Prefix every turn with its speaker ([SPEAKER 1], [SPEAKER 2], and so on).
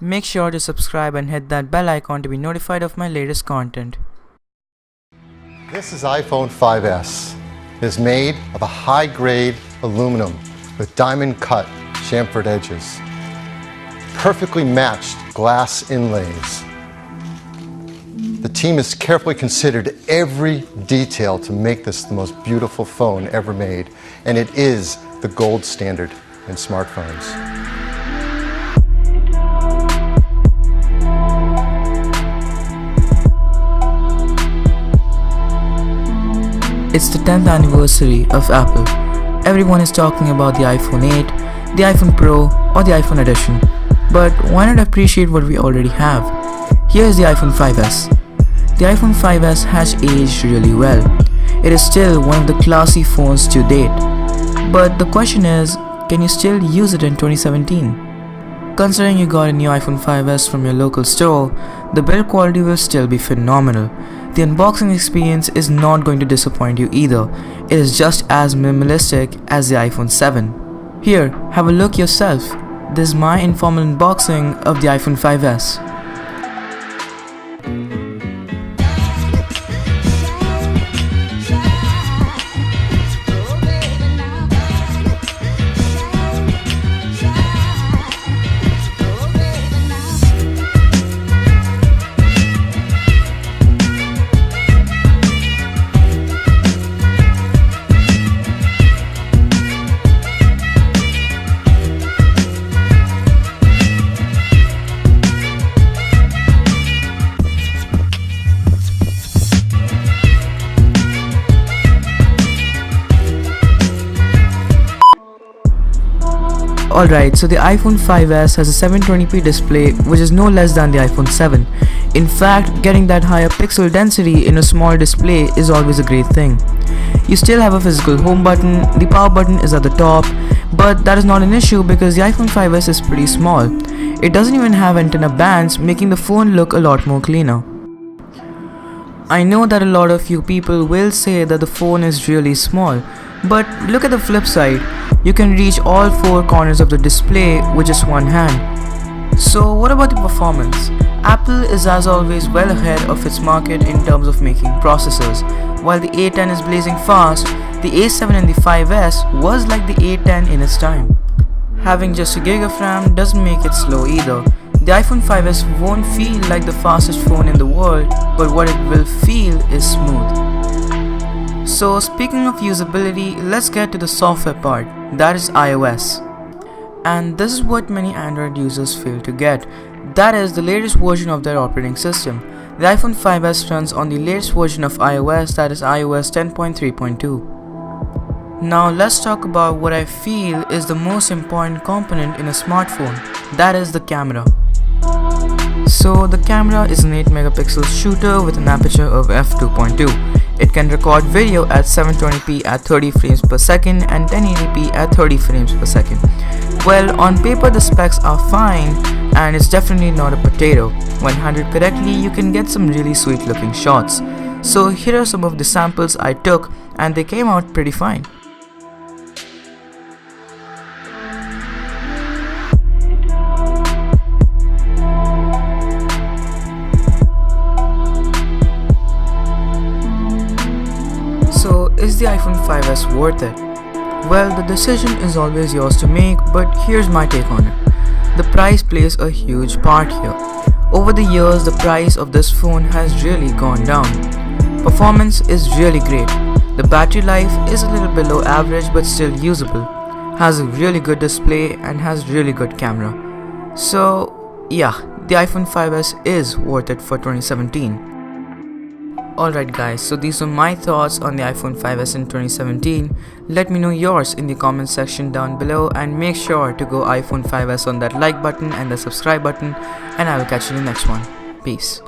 [SPEAKER 1] Make sure to subscribe and hit that bell icon to be notified of my latest content.
[SPEAKER 2] This is iPhone 5S. It is made of a high-grade aluminum with diamond-cut chamfered edges, perfectly matched glass inlays. The team has carefully considered every detail to make this the most beautiful phone ever made, and it is the gold standard in smartphones.
[SPEAKER 1] It's the 10th anniversary of Apple. Everyone is talking about the iPhone 8, the iPhone Pro, or the iPhone Edition. But why not appreciate what we already have? Here's the iPhone 5S. The iPhone 5S has aged really well. It is still one of the classy phones to date. But the question is, can you still use it in 2017? Considering you got a new iPhone 5S from your local store, the build quality will still be phenomenal. The unboxing experience is not going to disappoint you either. It is just as minimalistic as the iPhone 7. Here, have a look yourself. This is my informal unboxing of the iPhone 5S. Alright, so the iPhone 5S has a 720p display, which is no less than the iPhone 7. In fact, getting that higher pixel density in a small display is always a great thing. You still have a physical home button, the power button is at the top, but that is not an issue because the iPhone 5S is pretty small. It doesn't even have antenna bands, making the phone look a lot more cleaner. I know that a lot of you people will say that the phone is really small, but look at the flip side. You can reach all four corners of the display with just one hand. So what about the performance? Apple is as always well ahead of its market in terms of making processors. While the A10 is blazing fast, the A7 and the 5S was like the A10 in its time. Having just a gig of RAM doesn't make it slow either. The iPhone 5S won't feel like the fastest phone in the world, but what it will feel is smooth. So speaking of usability, let's get to the software part, that is iOS. And this is what many Android users fail to get, that is the latest version of their operating system. The iPhone 5S runs on the latest version of iOS, that is iOS 10.3.2. Now let's talk about what I feel is the most important component in a smartphone, that is the camera. So the camera is an 8 megapixel shooter with an aperture of f2.2. It can record video at 720p at 30 frames per second and 1080p at 30 frames per second. Well, on paper the specs are fine and it's definitely not a potato. When handled correctly, you can get some really sweet looking shots. So here are some of the samples I took and they came out pretty fine. So is the iPhone 5S worth it? Well, the decision is always yours to make, but here's my take on it. The price plays a huge part here. Over the years, the price of this phone has really gone down. Performance is really great. The battery life is a little below average but still usable. Has a really good display and has really good camera. So yeah, the iPhone 5S is worth it for 2017. Alright guys, so these are my thoughts on the iPhone 5S in 2017. Let me know yours in the comment section down below and make sure to go iPhone 5S on that like button and the subscribe button, and I will catch you in the next one. Peace.